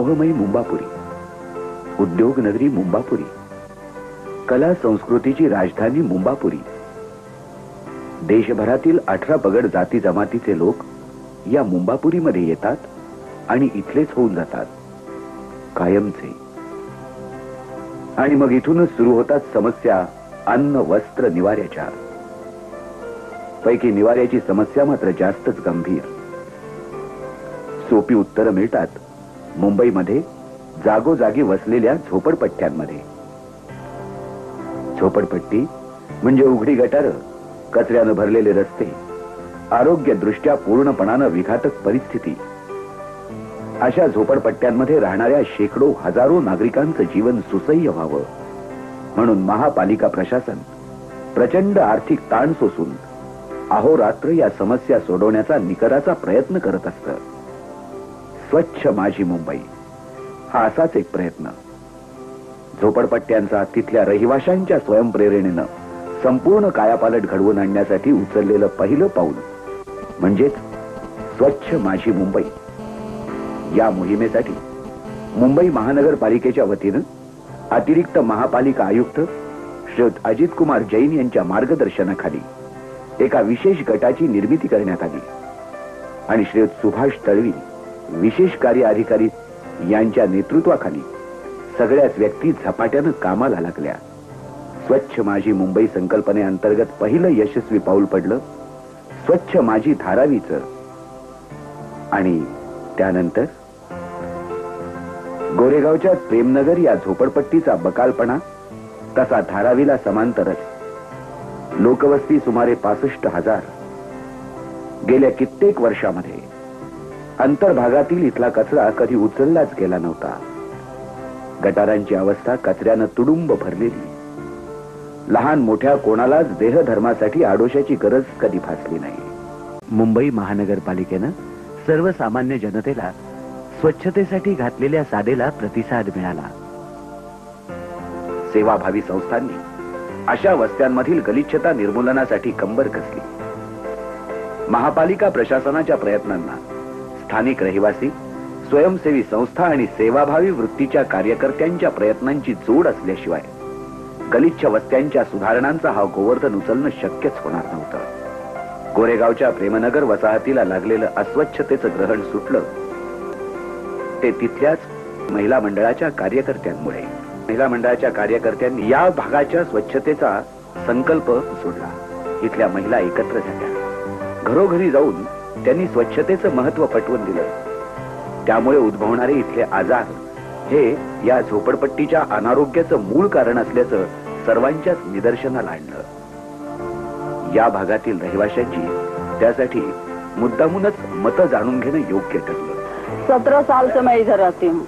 मोहमयी मुंबापुरी, उद्योग नगरी मुंबापुरी, कला संस्कृतीची राजधानी मुंबापुरी. देशभरातील 18 पगड जाती जमातीचे लोक या मुंबापुरीमध्ये येतात आणि इथलेच होऊन जातात कायमचे. आणि मग इथूनच सुरू होतात समस्या अन्न वस्त्र निवाऱ्याच्या. पैकी निवाऱ्याची समस्या मात्र जास्तच गंभीर. सोपी उत्तरं मिळतात मुंबईमध्ये जागोजागी वसलेल्या झोपडपट्ट्यांमध्ये. झोपडपट्टी म्हणजे उघडी गटारं, कचऱ्यानं भरलेले रस्ते, आरोग्यदृष्ट्या पूर्णपणानं विघातक परिस्थिती. अशा झोपडपट्ट्यांमध्ये राहणाऱ्या शेकडो हजारो नागरिकांचं जीवन सुसह्य व्हावं म्हणून महापालिका प्रशासन प्रचंड आर्थिक ताण सोसून अहोरात्र या समस्या सोडवण्याचा निकराचा प्रयत्न करत असतं. स्वच्छ माझी मुंबई हा असाच एक प्रयत्न. झोपडपट्ट्यांचा तिथल्या रहिवाशांच्या स्वयंप्रेरणेनं संपूर्ण कायापालट घडवून आणण्यासाठी उचललेलं पहिलं पाऊल म्हणजेच स्वच्छ माझी मुंबई. या मोहिमेसाठी मुंबई महानगरपालिकेच्या वतीनं अतिरिक्त महापालिका आयुक्त श्रीयुत अजित कुमार जैन यांच्या मार्गदर्शनाखाली एका विशेष गटाची निर्मिती करण्यात आली आणि श्रीयुत सुभाष तळवी विशेष कार्य अधिकारी यांच्या नेतृत्वाखाली सगळ्याच व्यक्ती झपाट्यानं कामाला लागल्या. स्वच्छ माझी मुंबई संकल्पनेअंतर्गत पहिलं यशस्वी पाऊल पडलं स्वच्छ माझी धारावीचं. आणि त्यानंतर गोरेगावच्या प्रेमनगर या झोपडपट्टीचा बकालपणा तसा धारावीला समांतरच लोकवस्ती सुमारे 65,000. गेल्या कित्येक वर्षामध्ये अंतर्भागातील इथला कचरा कधी उचललाच गेला नव्हता. गटारांची अवस्था कचऱ्यानं तुडुंब भरलेली. लहान मोठ्या कोणालाच देहधर्मासाठी आडोशाची गरज कधी भासली नाही. मुंबई महानगरपालिकेनं सर्वसामान्य जनतेला स्वच्छतेसाठी घातलेल्या साडेला प्रतिसाद मिळाला. सेवाभावी संस्थांनी अशा वस्त्यांमधील गलिच्छता निर्मूलनासाठी कंबर कसली. महापालिका प्रशासनाच्या प्रयत्नांना स्थानिक रहिवासी, स्वयंसेवी संस्था आणि सेवाभावी वृत्तीच्या कार्यकर्त्यांच्या प्रयत्नांची जोड असल्याशिवाय गलिच्छ वस्त्यांच्या सुधारणांचा हा गोवर्धन उचलणं शक्यच होणार नव्हतं. गोरेगावच्या प्रेमनगर वसाहतीला लागलेलं अस्वच्छतेचं ग्रहण सुटलं ते तिथल्याच महिला मंडळाच्या कार्यकर्त्यांमुळे. महिला मंडळाच्या कार्यकर्त्यांनी या भागाच्या स्वच्छतेचा संकल्प सोडला. इथल्या महिला एकत्र झाल्या. घरोघरी जाऊन त्यांनी स्वच्छतेचं महत्व पटवून दिलं. त्यामुळे उद्भवणारे इथले आजार हे या झोपडपट्टीच्या अनारोग्याचं मूळ कारण असल्याचं सर्वांच्याच निदर्शनाला आणलं. या भागातील रहिवाशांची त्यासाठी मुद्दामूनच मतं जाणून घेणं योग्य ठरलं. 17 साल से मैं इधर रहती हूँ.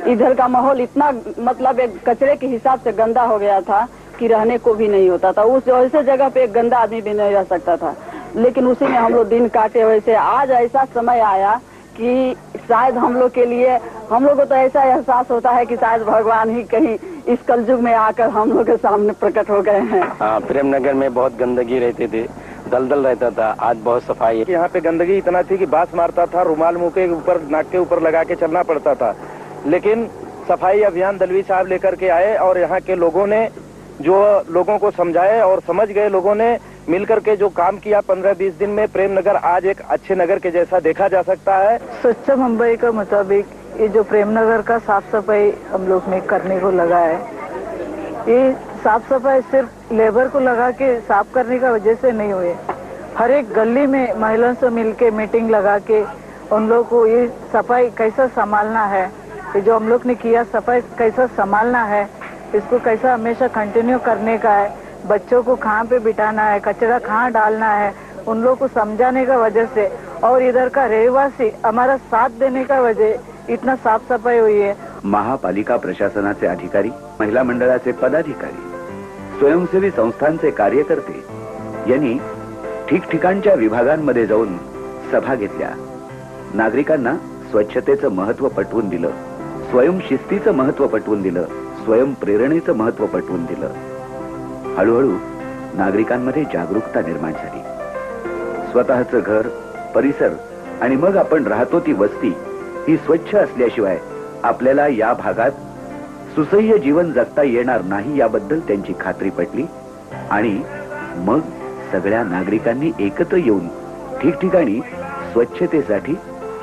इधर का माहौल इतना मतलब एक कचरे के हिसाब से गंदा हो गया था कि रहने को भी नहीं होता था. उस ऐसे जगह पे एक गंदा आदमी भी नहीं रह सकता था. लेकिन उसी में हम लोग दिन काटे. वैसे आज ऐसा समय आया कि शायद हम लोग के लिए, हम लोग को तो ऐसा एहसास होता है कि शायद भगवान ही कहीं इस कलयुग में आकर हम लोग के सामने प्रकट हो गए हैं. प्रेमनगर में बहुत गंदगी रहती थी, दलदल रहता था. आज बहुत सफाई है. यहाँ पे गंदगी इतना थी कि बास मारता था, रुमाल मुंह के ऊपर नाक के ऊपर लगा के चलना पड़ता था. लेकिन सफाई अभियान दलवी साहब लेकर के आए और यहाँ के लोगों ने जो लोगों को समझाए और समझ गए. लोगों ने मिलकर के जो काम किया 15-20 दिन में प्रेमनगर आज एक अच्छे नगर के जैसा देखा जा सकता है. स्वच्छ मुंबई के मुताबिक ये जो प्रेमनगर का साफ सफाई हम लोग ने करने को लगा है, ये साफ सफाई सिर्फ लेबर को लगा के साफ करने का वजह से नहीं हुए. हर एक गली में महिलाओं से मिलके मीटिंग लगा के उन लोग को ये सफाई कैसा संभालना है, ये जो हम लोग ने किया सफाई कैसा संभालना है, इसको कैसा हमेशा कंटिन्यू करने का है. बच्चों को कहाँ पे बिठाना है, कचरा कहाँ डालना है, उन लोगों को समझाने का वजह से और इधर का रहवासी हमारा साथ देने का वजह इतना साफ सफाई हुई है. महापालिका प्रशासनाचे अधिकारी, महिला मंडळाचे पदाधिकारी, स्वयंसेवी संस्थांचे कार्यकर्ते यांनी ठिकठिकाणच्या विभागांमध्ये जाऊन सभा घेतल्या. नागरिकांना स्वच्छतेचं महत्व पटवून दिलं, स्वयंशिस्तीचं महत्व पटवून दिलं, स्वयंप्रेरणेचं महत्व पटवून दिलं. हळूहळू नागरिकांमध्ये जागरूकता निर्माण झाली. स्वतःचं घर, परिसर आणि मग आपण राहतो ती वस्ती ही स्वच्छ असल्याशिवाय आपल्याला या भागात सुसह्य जीवन जगता येणार नाही याबद्दल त्यांची खात्री पटली आणि मग सगळ्या नागरिकांनी एकत्र येऊन ठिकठिकाणी स्वच्छतेसाठी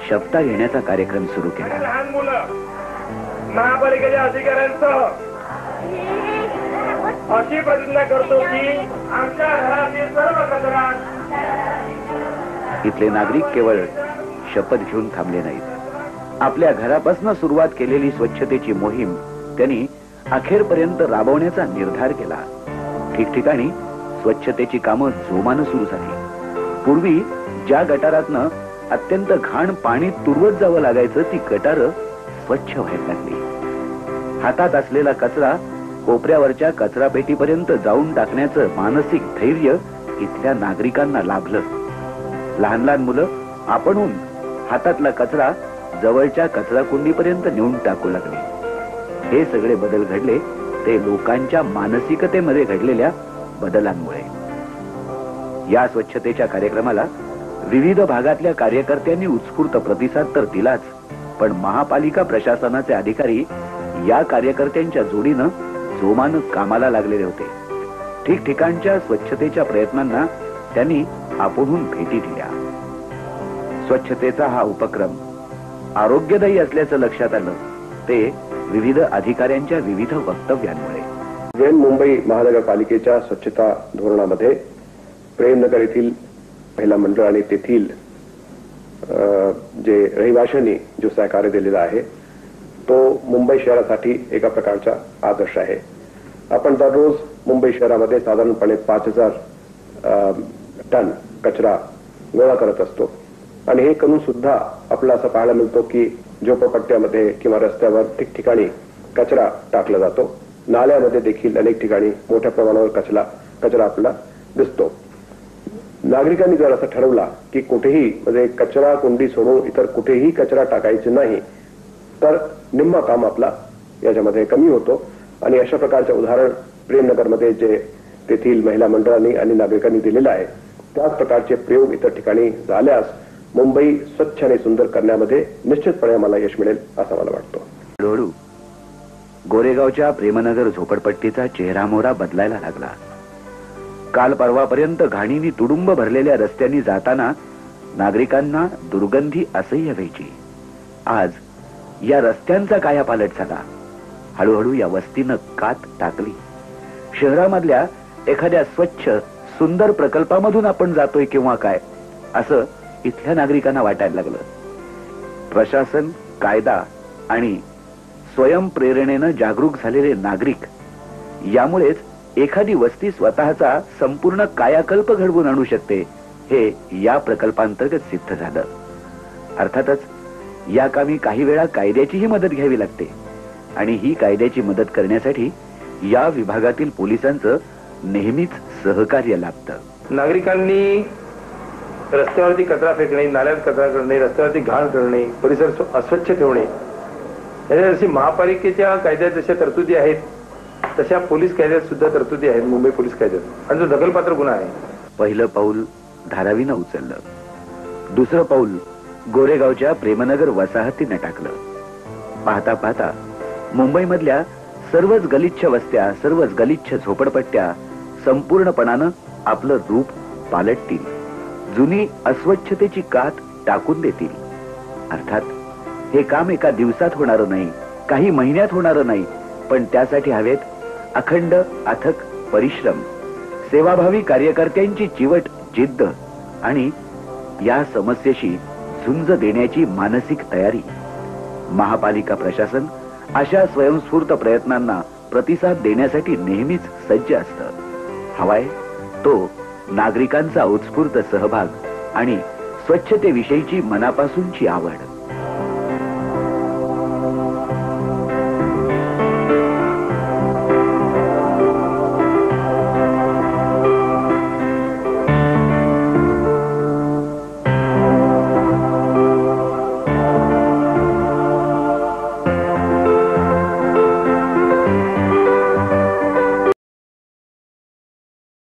शपथा घेण्याचा कार्यक्रम सुरू केला. लहान मुलं महापालिकेच्या अधिकाऱ्यांसह अशी प्रतिज्ञा करतो की आमच्या घरातील सर्व कचरा. इथले नागरिक केवळ शपथ घेऊन थांबले नाहीत. आपल्या घरापासून सुरुवात केलेली स्वच्छतेची मोहीम त्यांनी अखेरपर्यंत राबवण्याचा निर्धार केला. ठिकठिकाणी स्वच्छतेची कामं जोमानं सुरू झाली. पूर्वी ज्या गटारातनं अत्यंत घाण पाणी तुरवत जावं लागायचं ती गटारं स्वच्छ व्हायला लागली. हातात असलेला कचरा कोपऱ्यावरच्या कचरा पेटीपर्यंत जाऊन टाकण्याचं मानसिक धैर्य इथल्या नागरिकांना लाभलं. लहान लहान मुलं आपणहून हातातला कचरा जवळच्या कचरा कुंडीपर्यंत नेऊन टाकू लागले. हे सगळे बदल घडले ते लोकांच्या मानसिकतेमध्ये घडलेल्या बदलांमुळे. या स्वच्छतेच्या कार्यक्रमाला विविध भागातल्या कार्यकर्त्यांनी उत्स्फूर्त प्रतिसाद तर दिलाच, पण महापालिका प्रशासनाचे अधिकारी या कार्यकर्त्यांच्या जोडीनं जोमानं कामाला लागलेले होते. ठिकठिकाणच्या स्वच्छतेच्या प्रयत्नांना त्यांनी आपणहून भेटी दिल्या. स्वच्छतेचा हा उपक्रम आरोग्यदायी असल्याचं लक्षात आलं ते विविध अधिकाऱ्यांच्या विविध वक्तव्यांमुळे. मुंबई महानगरपालिकेच्या स्वच्छता धोरणामध्ये प्रेमनगर येथील महिला मंडळ आणि तेथील जे रहिवाशांनी जो सहकार्य दिलेला आहे तो मुंबई शहरासाठी एका प्रकारचा आदर्श आहे. आपण दररोज मुंबई शहरामध्ये साधारणपणे 5000 टन कचरा गोळा करत असतो आणि हे करून सुद्धा आपल्याला असं पाहायला मिळतो की झोपडपट्ट्यामध्ये किंवा रस्त्यावर ठिकठिकाणी कचरा टाकला जातो. नाल्यामध्ये देखील अनेक ठिकाणी मोठ्या प्रमाणावर कचरा आपल्याला दिसतो. नागरिकांनी जर असं ठरवला की कुठेही म्हणजे कचरा कुंडी सोडून इतर कुठेही कचरा टाकायचे नाही तर निम्मा काम आपला याच्यामध्ये कमी होतो. आणि अशा प्रकारचं उदाहरण प्रेमनगरमध्ये जे तेथील महिला मंडळांनी आणि नागरिकांनी दिलेलं आहे त्याच प्रकारचे प्रयोग इतर ठिकाणी झाल्यास मुंबई स्वच्छ आणि सुंदर करण्यामध्ये निश्चितपणे आम्हाला यश मिळेल असं मला वाटतं. हळूहळू गोरेगावच्या प्रेमनगर झोपडपट्टीचा चेहरामोहरा बदलायला लागला. काल परवापर्यंत घाणीनी तुडुंब भरलेल्या रस्त्यांनी जाताना नागरिकांना दुर्गंधी असह्य व्हायची. आज या रस्त्यांचा कायापालट झाला. हळूहळू या वस्तीनं कात टाकली. शहरामधल्या एखाद्या स्वच्छ सुंदर प्रकल्पामधून आपण जातोय किंवा काय असं इथल्या नागरिकांना वाटायला लागलं. प्रशासन, कायदा आणि स्वयंप्रेरणेनं जागरूक झालेले नागरिक यामुळेच एखादी वस्ती स्वतःचा संपूर्ण कायाकल्प घडवून आणू शकते हे या प्रकल्पांतर्गत सिद्ध झालं. अर्थातच या कामी काही वेळा कायद्याचीही मदत घ्यावी लागते आणि ही कायद्याची मदत करण्यासाठी या विभागातील पोलिसांचं नेहमीच सहकार्य लाभतं. नागरिकांनी रस्त्यावरती कचरा फेकणे, नाल्यात कचरा करणे, रस्त्यावरती घाण करणे, परिसर अस्वच्छ ठेवणे याच्या जशी महापालिकेच्या कायद्यात जशा तरतुदी आहेत तशा पोलीस कायद्यात सुद्धा तरतुदी आहेत. मुंबई पोलीस कायद्यात आणि जो दखलपात्र गुन्हा आहे. पहिलं पाऊल धारावीनं उचललं. दुसरं पाऊल गोरेगावच्या प्रेमनगर वसाहतीनं टाकलं. पाहता पाहता मुंबईमधल्या सर्वच गलिच्छ वस्त्या, सर्वच गलिच्छ झोपडपट्ट्या संपूर्णपणानं आपलं रूप पालटतील. जुनी अस्वच्छतेची कात टाकून देतील. अर्थात हे काम एका दिवसात होणारं नाही, काही महिन्यात होणारं नाही, पण त्यासाठी हवेत अखंड अथक परिश्रम, सेवाभावी कार्यकर्त्यांची चिवट जिद्द आणि या समस्येशी झुंज देण्याची मानसिक तयारी. महापालिका प्रशासन अशा स्वयंस्फूर्त प्रयत्नांना प्रतिसाद देण्यासाठी नेहमीच सज्ज असतं. हवाय तो नागरिकांचा उत्स्फूर्त सहभाग आणि स्वच्छतेविषयीची मनापासूनची आवड.